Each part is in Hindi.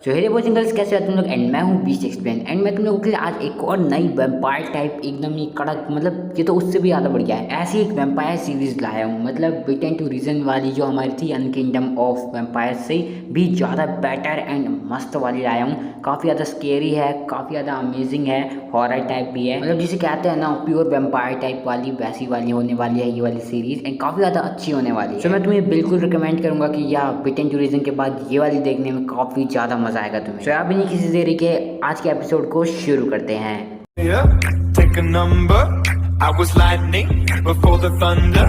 So hello boys and girls, कैसे हो तुम लोग। एंड मैं हूँ बीस्ट एक्सप्लेन एंड मैं तुम लोगों के लिए आज एक और नई वैम्पायर टाइप एकदम ही कड़क, मतलब ये तो उससे भी ज़्यादा बढ़िया है, ऐसी एक वैम्पायर सीरीज़ लाया हूँ। मतलब बिटेन टू रीजन वाली जो हमारी थी अनकिंगडम ऑफ वैम्पायर से भी ज़्यादा बेटर एंड मस्त वाली लाया हूँ। काफ़ी ज़्यादा स्केरी है, काफ़ी ज़्यादा अमेजिंग है, हॉरर टाइप भी है, मतलब जिसे कहते हैं ना प्योर वैम्पायर टाइप वाली, वैसी वाली होने वाली है ये वाली सीरीज़ एंड काफ़ी ज़्यादा अच्छी होने वाली है। तो मैं तुम्हें बिल्कुल रिकमेंड करूँगा कि या बिटेन टू रीजन के बाद ये वाली देखने में काफ़ी ज़्यादा मज़ा आएगा तुम्हें। तो आप नहीं किसी देरी के आज के एपिसोड को शुरू करते हैं। Take a number. I was lightning before the thunder.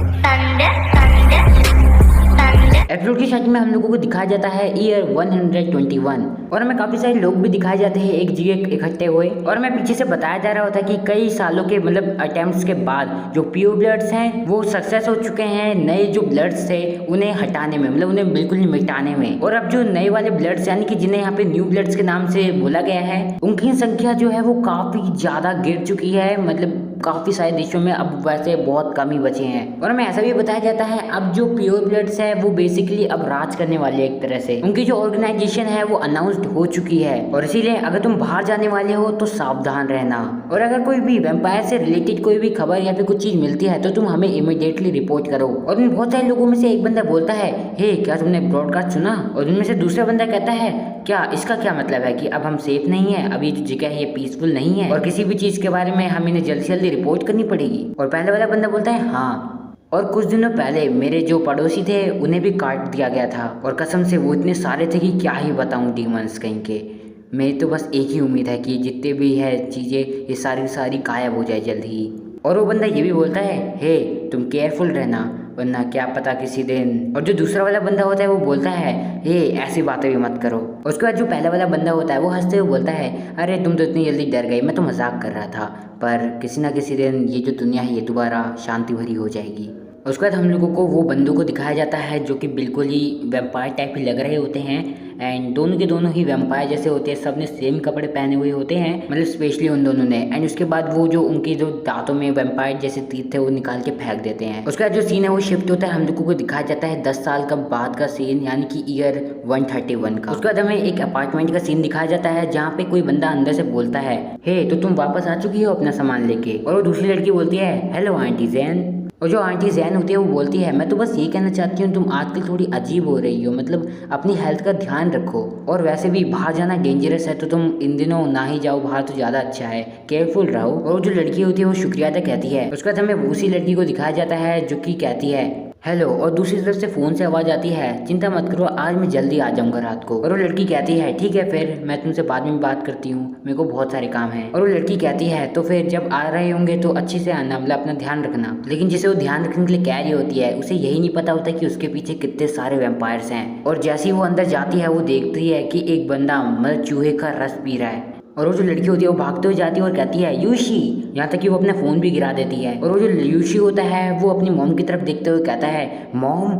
Episode की स्टार्टिंग में हम लोगों को दिखाया जाता है ईयर 121 और हमें काफी सारे लोग भी दिखाए जाते हैं एक जगह इकट्ठे हुए, और हमें पीछे से बताया जा रहा होता है कि कई सालों के मतलब अटेम्प्ट्स के बाद जो प्योर ब्लड्स हैं वो सक्सेस हो चुके हैं नए जो ब्लड्स थे उन्हें हटाने में, मतलब उन्हें बिल्कुल ही मिटाने में। और अब जो नए वाले ब्लड्स यानी कि जिन्हें यहाँ पे न्यू ब्लड्स के नाम से बोला गया है उनकी संख्या जो है वो काफी ज्यादा गिर चुकी है, मतलब काफी सारे देशों में अब वैसे बहुत कम ही बचे हैं। और हमें ऐसा भी बताया जाता है अब जो प्योर ब्लड्स है वो बेसिकली अब राज करने वाले एक तरह से, उनकी जो ऑर्गेनाइजेशन है वो अनाउंस्ड हो चुकी है। और इसीलिए अगर तुम बाहर जाने वाले हो तो सावधान रहना, और अगर कोई भी वैम्पायर से रिलेटेड कोई भी खबर या फिर कुछ चीज मिलती है तो तुम हमें इमीडिएटली रिपोर्ट करो। और उन बहुत सारे लोगों में से एक बंदा बोलता है, हे क्या तुमने ब्रॉडकास्ट सुना? और उनमें से दूसरा बंदा कहता है, क्या इसका क्या मतलब है कि अब हम सेफ नहीं है, अभी जो जगह है ये पीसफुल नहीं है और किसी भी चीज के बारे में हम इन्हें जल्दी से जल्दी रिपोर्ट करनी पड़ेगी? और पहले वाला बंदा बोलता है, हाँ, और कुछ दिनों पहले मेरे जो पड़ोसी थे उन्हें भी काट दिया गया था और कसम से वो इतने सारे थे कि क्या ही बताऊं डीमंस कहीं के। मेरी तो बस एक ही उम्मीद है कि जितने भी है चीज़ें ये सारी सारी गायब हो जाए जल्द ही। और वो बंदा ये भी बोलता है, हे तुम केयरफुल रहना वरना क्या पता किसी दिन। और जो दूसरा वाला बंदा होता है वो बोलता है, हे ऐसी बातें भी मत करो। उसके बाद जो पहला वाला बंदा होता है वो हंसते हुए बोलता है, अरे तुम तो इतनी जल्दी डर गई, मैं तो मजाक कर रहा था, पर किसी ना किसी दिन ये जो दुनिया है ये दोबारा शांति भरी हो जाएगी। उसके बाद हम लोगों को वो बंदों को दिखाया जाता है जो कि बिल्कुल ही वैम्पायर टाइप ही लग रहे होते हैं एंड दोनों के दोनों ही वैम्पायर जैसे होते हैं, सब ने सेम कपड़े पहने हुए होते हैं, मतलब स्पेशली उन दोनों ने। एंड उसके बाद वो जो उनके जो दांतों में वैम्पायर जैसे तीत थे वो निकाल के फेंक देते हैं। उसके बाद जो सीन है वो शिफ्ट होता है, हम लोगों को दिखाया जाता है 10 साल का बाद का सीन यानी कि ईयर 131 का। उसके बाद हमें एक अपार्टमेंट का सीन दिखाया जाता है जहाँ पे कोई बंदा अंदर से बोलता है, हे तो तुम वापस आ चुकी हो अपना सामान लेके? और वो दूसरी लड़की बोलती है, हेलो आंटी जैन। और जो आंटी जैन होती है वो बोलती है, मैं तो बस ये कहना चाहती हूँ तुम आजकल थोड़ी अजीब हो रही हो, मतलब अपनी हेल्थ का ध्यान रखो, और वैसे भी बाहर जाना डेंजरस है तो तुम इन दिनों ना ही जाओ बाहर तो ज़्यादा अच्छा है, केयरफुल रहो। और जो लड़की होती है वो शुक्रिया अदा कहती है। उसके बाद हमें उसी लड़की को दिखाया जाता है जो कि कहती है हेलो, और दूसरी तरफ से फ़ोन से आवाज़ आती है, चिंता मत करो आज मैं जल्दी आ जाऊँगा रात को। और वो लड़की कहती है, ठीक है फिर मैं तुमसे बाद में बात करती हूँ, मेरे को बहुत सारे काम हैं। और वो लड़की कहती है, तो फिर जब आ रहे होंगे तो अच्छे से आना, मतलब अपना ध्यान रखना। लेकिन जिसे वो ध्यान रखने के लिए कह रही होती है उसे यही नहीं पता होता कि उसके पीछे कितने सारे वैम्पायर्स हैं। और जैसे ही वो अंदर जाती है वो देखती है कि एक बंदा मतलब चूहे का रस पी रहा है। और वो जो लड़की होती है वो भागते हुए जाती है और कहती है, यूशी, यहाँ तक कि वो अपना फ़ोन भी गिरा देती है। और वो जो यूशी होता है वो अपनी मॉम की तरफ देखते हुए कहता है, मॉम।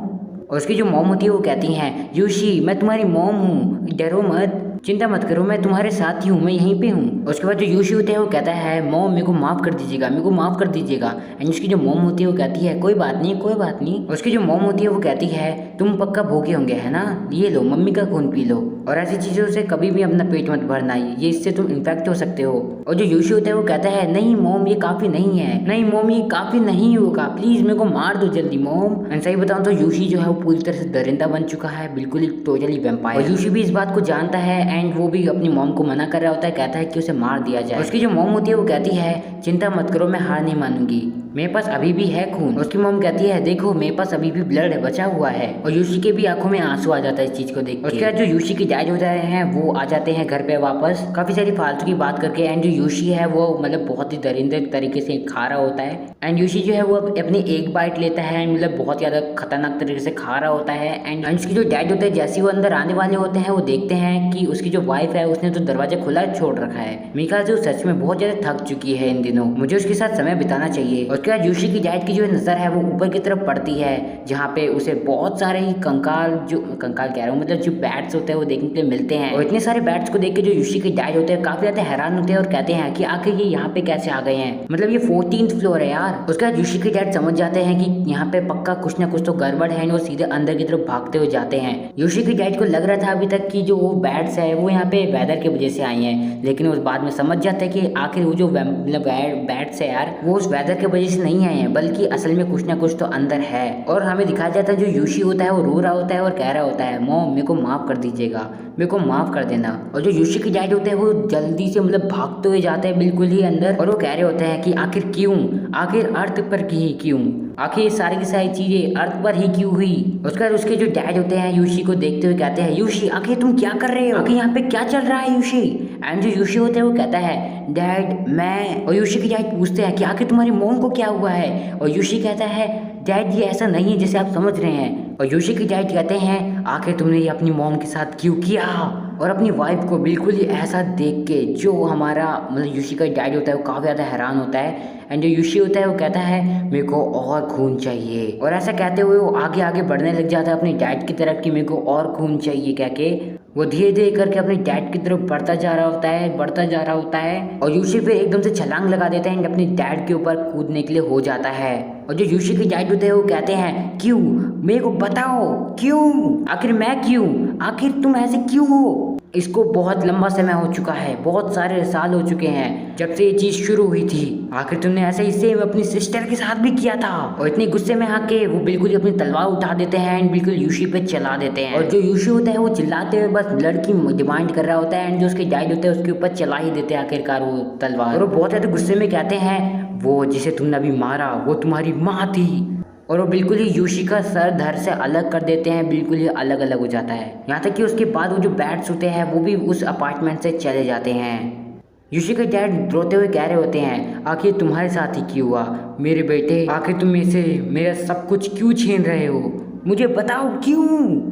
और उसकी जो मॉम होती है वो कहती हैं, यूशी मैं तुम्हारी मॉम हूँ, डरो मत, चिंता मत करो, मैं तुम्हारे साथ ही हूँ, मैं यहीं पे हूँ। उसके बाद जो यूशी होता है वो कहता है, मॉम मेरे को माफ़ कर दीजिएगा, मेरे को माफ़ कर दीजिएगा। एंड उसकी जो मॉम होती है वो कहती है, कोई बात नहीं कोई बात नहीं। उसकी जो मॉम होती है वो कहती है, तुम पक्का भूखे होंगे है ना, ये लो मम्मी का खून पी लो, और ऐसी चीज़ों से कभी भी अपना पेट मत भरना, ये इससे तुम इन्फेक्ट हो सकते हो। और जो यूशी होता है वो कहता है, नहीं मॉम ये काफ़ी नहीं है, नहीं मॉम ये काफ़ी नहीं होगा, प्लीज़ मेरे को मार दो जल्दी मॉम। एंड सही बताऊँ तो यूशी जो है वो पूरी तरह से दरिंदा बन चुका है, बिल्कुल ही टोटली वैम्पायर। और यूशी भी इस बात को जानता है एंड वो भी अपनी मॉम को मना कर रहा होता है, कहता है कि उसे मार दिया जाए। उसकी जो मॉम होती है वो कहती है, चिंता मत करो मैं हार नहीं मानूंगी, मेरे पास अभी भी है खून। उसकी मॉम कहती है, देखो मेरे पास अभी भी ब्लड है, बचा हुआ है। और यूशी के भी आंखों में आंसू आ जाता है इस चीज को देख के। उसके बाद जो यूशी के डैड हो जाते हैं वो आ जाते हैं घर पे वापस काफी सारी फालतू की बात करके। एंड जो यूशी है वो मतलब बहुत ही दरिंदे तरीके से खा रहा होता है। एंड यूशी जो है वो अपनी एक बाइट लेता है, मतलब बहुत ज्यादा खतरनाक तरीके से खा रहा होता है। एंड उसकी जो डैड होते हैं जैसे वो अंदर आने वाले होते हैं वो देखते हैं कि उसकी जो वाइफ है उसने तो दरवाजा खुला छोड़ रखा है। मेरे ख्याल से वो सच में बहुत ज्यादा थक चुकी है इन दिनों, मुझे उसके साथ समय बिताना चाहिए। और उसके बाद यूशी की डैड की जो नज़र है वो ऊपर की तरफ पड़ती है, जहाँ पे उसे बहुत सारे ही कंकाल कह रहा हूँ मतलब जो बैट्स होते हैं वो देखने के लिए मिलते हैं। और इतने सारे बैट्स को देख के जो यूशी के डैड होते हैं काफी ज्यादा हैरान होते हैं और कहते हैं कि आखिर ये यहाँ पे कैसे आ गए हैं, मतलब ये 14th फ्लोर है यार। उसके बाद यूशी के डैड समझ जाते हैं कि यहाँ पे पक्का कुछ ना कुछ तो गड़बड़ है, वो सीधे अंदर की तरफ भागते हुए जाते हैं। यूशी के डैड को लग रहा था अभी तक कि जो वो बैट्स है वो यहाँ पे वेदर की वजह से आई हैं, लेकिन उस बाद में समझ जाते हैं कि आखिर वो जो बैट्स है यार वो उस वेदर की वजह से नहीं आए हैं, बल्कि असल में कुछ ना कुछ तो अंदर है। और हमें दिखाया जाता है जो यूशी होता है वो रो रहा होता है और कह रहा होता है मॉम मेरे को माफ कर दीजिएगा, मेरे को माफ कर देना। और जो यूशी के डैड होते हैं वो जल्दी से मतलब भागते हुए जाते हैं बिल्कुल ही अंदर, और वो कह रहे होते हैं कि आखिर क्यों, आखिर अर्थ पर ही क्यों, आखिर ये सारी की सारी चीजें अर्थ पर ही क्यों हुई। उसके बाद उसके जो डैड होते हैं यूशी को देखते हुए कहते हैं यूशी आखिर तुम क्या कर रहे हो, आखिर यहाँ पे क्या चल रहा है यूशी। एंड जो यूशी होता है वो कहता है डैड मैं, और यूशी के डैड पूछते हैं कि आखिर तुम्हारी मॉम को क्या हुआ है, और यूशी कहता है डैड ये ऐसा नहीं है जैसे आप समझ रहे हैं। और यूशी के डैड कहते हैं आखिर तुमने ये अपनी मॉम के साथ क्यों किया। और अपनी वाइफ को बिल्कुल ही ऐसा देख के जो हमारा मतलब यूशी का डैड होता है वो काफ़ी ज़्यादा हैरान होता है। एंड जो यूशी होता है वो कहता है मेरे को और खून चाहिए, और ऐसा कहते हुए वो आगे आगे बढ़ने लग जाता है अपने डैड की तरफ कि मेरे को और खून चाहिए कह के। वो धीरे धीरे करके अपने डैड की तरफ बढ़ता जा रहा होता है और यूशी फिर एकदम से छलांग लगा देता है एंड अपने डैड के ऊपर कूदने के लिए हो जाता है। और जो यूशी के डैड होते हैं वो कहते हैं क्यों, मेरे को बताओ क्यों, आखिर मैं क्यों, आखिर तुम ऐसे क्यों हो। इसको बहुत लंबा समय हो चुका है, बहुत सारे साल हो चुके हैं जब से ये चीज शुरू हुई थी, आखिर तुमने ऐसे ही सेम अपनी सिस्टर के साथ भी किया था। और इतने गुस्से में आके वो बिल्कुल ही अपनी तलवार उठा देते हैं एंड बिल्कुल यूशी पे चला देते हैं। और जो यूशी होता है वो चिल्लाते हुए बस ब्लड की डिमांड कर रहा होता है एंड जो उसके डैड होते हैं उसके ऊपर चला ही देते हैं आखिरकार वो तलवार। और वो बहुत ज्यादा गुस्से में कहते हैं वो जिसे तुमने अभी मारा वो तुम्हारी माँ थी। और वो बिल्कुल ही यूशी का सर धड़ से अलग कर देते हैं, बिल्कुल ही अलग अलग हो जाता है। यहाँ तक कि उसके बाद वो जो बैट्स होते हैं वो भी उस अपार्टमेंट से चले जाते हैं। यूशी के डैड रोते हुए कह रहे होते हैं आखिर तुम्हारे साथ ही क्यों हुआ मेरे बेटे, आखिर तुम मेरे से मेरा सब कुछ क्यों छीन रहे हो, मुझे बताओ क्यों।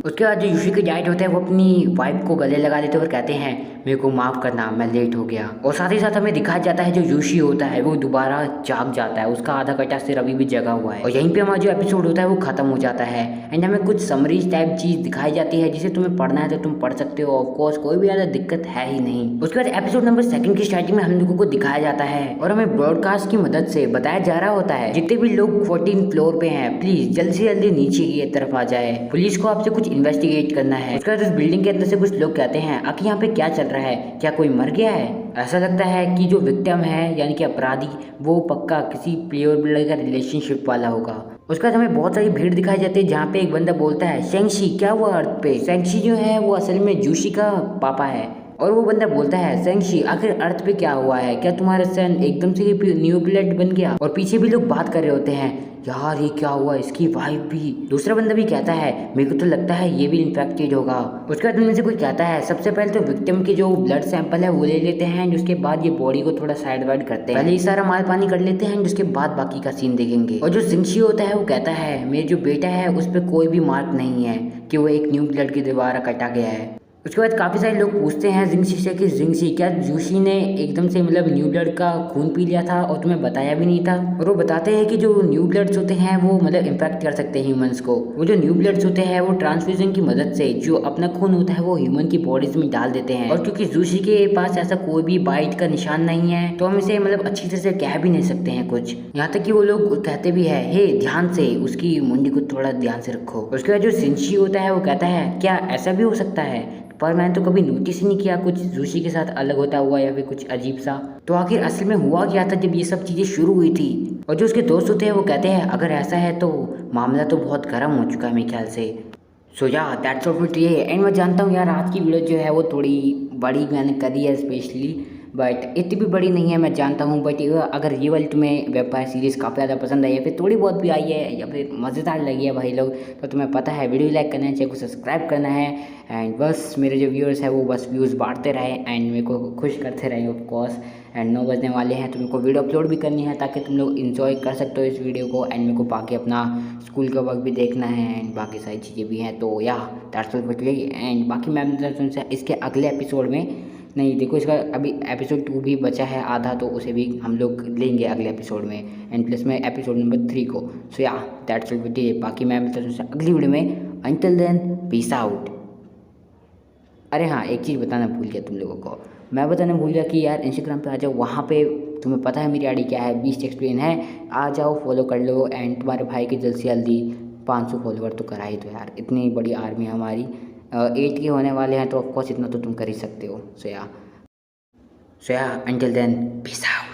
उसके बाद जो यूशी के डैड होते हैं वो अपनी वाइफ को गले लगा देते और कहते हैं मेरे को माफ करना मैं लेट हो गया। और साथ ही साथ हमें दिखाया जाता है जो यूशी होता है वो दोबारा जाग जाता है, उसका आधा कटा सिर अभी भी जगा हुआ है। और यहीं पे हमारा जो एपिसोड होता है वो खत्म हो जाता है एंड हमें कुछ समरीज टाइप चीज दिखाई जाती है जिसे तुम्हें पढ़ना है तो तुम पढ़ सकते हो, ऑफकोर्स कोई भी ज्यादा दिक्कत है ही नहीं। उसके बाद एपिसोड नंबर 2 की स्टार्टिंग में हम लोगों को दिखाया जाता है और हमें ब्रॉडकास्ट की मदद से बताया जा रहा होता है जितने भी लोग 14 फ्लोर पे हैं प्लीज जल्द से जल्दी नीचे की तरफ आ जाए, पुलिस को आपसे कुछ इन्वेस्टिगेट करना है। उसके बाद उस बिल्डिंग के अंदर से कुछ लोग कहते हैं आखिर यहाँ पे क्या चल रहा है, क्या कोई मर गया है। ऐसा लगता है कि जो विक्टिम है यानी कि अपराधी वो पक्का किसी प्लेयर बिल्डर का रिलेशनशिप वाला होगा। उसके बाद हमें बहुत सारी भीड़ दिखाई जाती है जहाँ पे एक बंदा बोलता है सेंगशी क्या हुआ अर्थ पे। सेंगशी जो है वो असल में यूशी का पापा है और वो बंदा बोलता है सेंगशी आखिर अर्थ पे क्या हुआ है, क्या तुम्हारा सन एकदम से ही न्यू ब्लड बन गया। और पीछे भी लोग बात कर रहे होते हैं यार ये क्या हुआ, इसकी वाइफ भी। दूसरा बंदा भी कहता है मेरे को तो लगता है ये भी इन्फेक्टेड होगा। उसके बाद उनमें से कोई कहता है सबसे पहले तो विक्टिम की जो ब्लड सैंपल है वो ले लेते हैं एंड उसके बाद ये बॉडी को थोड़ा साइड वाइड करते हैं, पहले ये सारा माल पानी कर लेते हैं एंड उसके बाद बाकी का सीन देखेंगे। और जो सिंगशी होता है वो कहता है मेरे जो बेटा है उस पर कोई भी मार्क नहीं है कि वो एक न्यू ब्लड की द्वारा कटा गया है। उसके बाद काफ़ी सारे लोग पूछते हैं जिंगशी से कि जिंगशी क्या यूशी ने एकदम से मतलब न्यू ब्लड का खून पी लिया था और तुम्हें बताया भी नहीं था। और वो बताते हैं कि जो न्यू ब्लड्स होते हैं वो मतलब इम्पैक्ट कर सकते हैं ह्यूमंस को। वो जो न्यू ब्लड्स होते हैं वो ट्रांसफ्यूजन की मदद से जो अपना खून होता है वो ह्यूमन की बॉडीज में डाल देते हैं। और क्योंकि यूशी के पास ऐसा कोई भी बाइट का निशान नहीं है तो हम इसे मतलब अच्छी तरह से कह भी नहीं सकते हैं कुछ। यहाँ तक कि वो लोग कहते भी है हे ध्यान से उसकी मुंडी को थोड़ा ध्यान से रखो। उसके बाद जो सिंशी होता है वो कहता है क्या ऐसा भी हो सकता है, पर मैंने तो कभी नोटिस ही नहीं किया कुछ यूशी के साथ अलग होता हुआ या फिर कुछ अजीब सा। तो आखिर असल में हुआ क्या था जब ये सब चीज़ें शुरू हुई थी। और जो उसके दोस्त होते हैं वो कहते हैं अगर ऐसा है तो मामला तो बहुत गर्म हो चुका है मेरे ख्याल से। सो या that's all for today and मैं जानता हूँ यार आज की वीडियो जो है वो थोड़ी बड़ी मैंने करी है स्पेशली, बट इतनी भी बड़ी नहीं है मैं जानता हूँ। बट अगर ये वाली तुम्हें वेब सीरीज़ काफ़ी ज़्यादा पसंद आई या फिर थोड़ी बहुत भी आई है या फिर मज़ेदार लगी है भाई लोग तो तुम्हें पता है वीडियो लाइक करना है, चैनल को सब्सक्राइब करना है एंड बस मेरे जो व्यूअर्स हैं वो बस व्यूज़ बांटते रहे एंड मेरे को खुश करते रहे ऑफ कोर्स। एंड 9 बजने वाले हैं तो मेरे को वीडियो अपलोड भी करनी है ताकि तुम लोग इन्जॉय कर सकते हो इस वीडियो को एंड मेरे को बाकी अपना स्कूल का वर्क भी देखना है एंड बाकी सारी चीज़ें भी हैं। तो या that's all for today and बाकी मैं तुमसे इसके अगले एपिसोड में नहीं देखो, इसका अभी एपिसोड 2 भी बचा है आधा, तो उसे भी हम लोग लेंगे अगले एपिसोड में, एंड प्लस में एपिसोड नंबर 3 को। सो या दैट्स इट। बाकी मैं मिलता हूँ अगली वीडियो में। Until then peace out. अरे हाँ, एक चीज़ बताना भूल गया तुम लोगों को, मैं बताना भूल गया कि यार इंस्टाग्राम पे आ जाओ, वहाँ पे तुम्हें पता है मेरी आईडी क्या है, बीस्ट एक्सप्लेन है, आ जाओ फॉलो कर लो। एंड तुम्हारे भाई की जल्द से जल्दी 500 फॉलोवर तो करा ही दो यार, इतनी बड़ी आर्मी है हमारी। 8 के होने वाले हैं तो ऑफकोर्स इतना तो तुम कर ही सकते हो। सो या अंटिल देन पीस आउट।